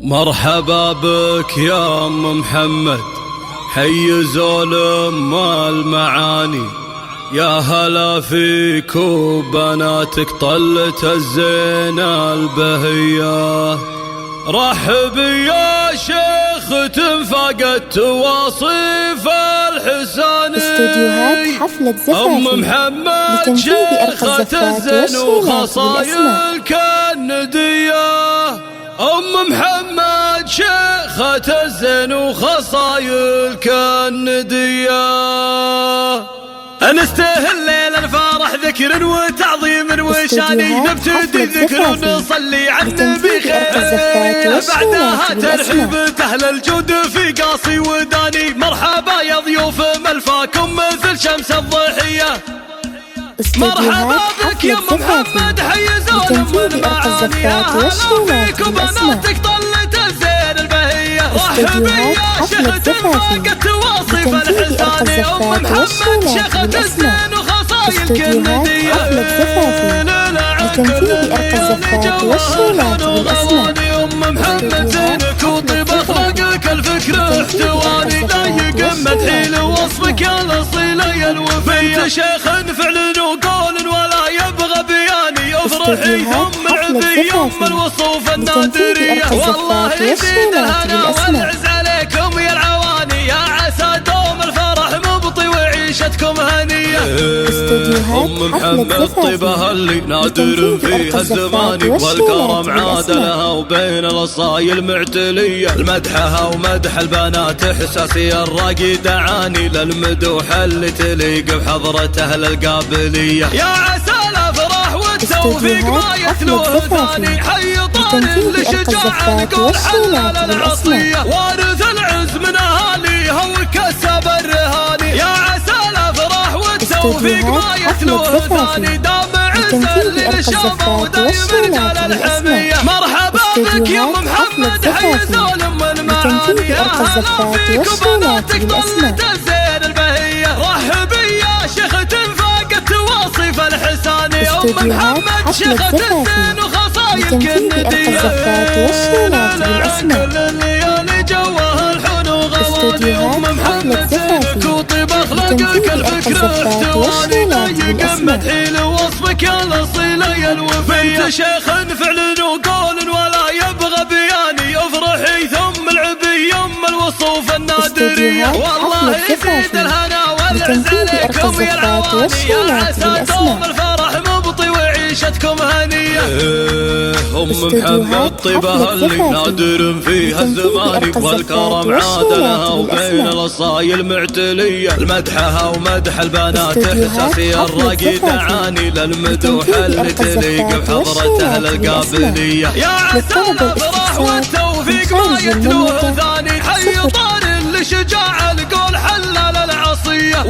مرحبا بك يا ام محمد، حي زولم المعاني، يا هلا فيك وبناتك طلت الزينة البهية. رحبي يا شيخ تنفقت وصيف الحساني، استوديوهات حفلة زفافي ام محمد شيخة الزين وخصايل كالندية. ام محمد شيخة الزين وخصايل كالندية. انسته الليل الفرح ذكر وتعظيم وشاني، نبتدي ذكر ونصلي على النبي خير، بعدها ترحيب اهل الجود في قاصي وداني. مرحبا يا ضيوف ملفاكم مثل شمس الضحية، مرحبا بك يا ام محمد حي زولم المعاني، يا هلا فيك وبناتك طلت الزين البهية. رحبي يا شيخ تنفقت واصف الحساني، ام محمد شيخة الزين وخصايل كالندية. لتنفيذ أرقى الزفات والشيلات بالأسماء. ام محمد زينك وطيب اخلاقك الفكر احتواني، لا يقم مدحي لوصفك الاصيل يا الوفية. بنت شيخ فعل وقول ولا يبغى بياني، افرحي ثم العبي ام الوصوف النادرية. والله يزيد الهنا والعز عليكم يا العواني، يا عسى دوم الفرح مبطي وعيشتكم هنية. ام محمد طيبها اللي نادر فيها الزمان، والكرم عاد لها وبين الاصايل معتلية. المدحها ومدح البنات احساسي الراقي دعاني، للمدوح اللي تليق بحضرة اهل القابلية. يا عسى الافراح والتوفيق ما يتلوه ثاني، حي طارق لشجاع نقول حلال العصية، وارث العز من اهاليها وكسب الرهاني. يا عسى الافراح والتوفيق ما يتلوه ثاني، دام عز للشامة ودايم رجال الحمية. مرحبا بك يا ام محمد حي زولم المعاني، يا هلا فيك وبناتك طلت الزين البهية. رحبي يا شيخ تنفقت واصف الحساني، ام محمد شيخة الزين وخصايل كالندية. كل الليالي جوها الحنو غواني، ام محمد زينك وطيب اخلاقك الفكر احتواني، لا يقم مدحي لوصفك الاصيل يا الوفية. بنت شيخ فعل وقول ولا يبغى بياني، افرحي ثم العبي ام الوصوف النادرية. والله يزيد الهنا والعز عليكم يا العواني، يا عسى دوم الفرح مبطي وعيشتكم هنية. ام محمد طيبها اللي نادر فيها الزمان، والكرم عاد لها وبين الاصايل معتلية. المدحها ومدح البنات احساسي الراقي دعاني، للمدوح اللي تليق بحضرة اهل القابلية. يا عسى الافراح والتوفيق ما يتلوه ثاني، حي طارق لشجاع القول حلال العصية،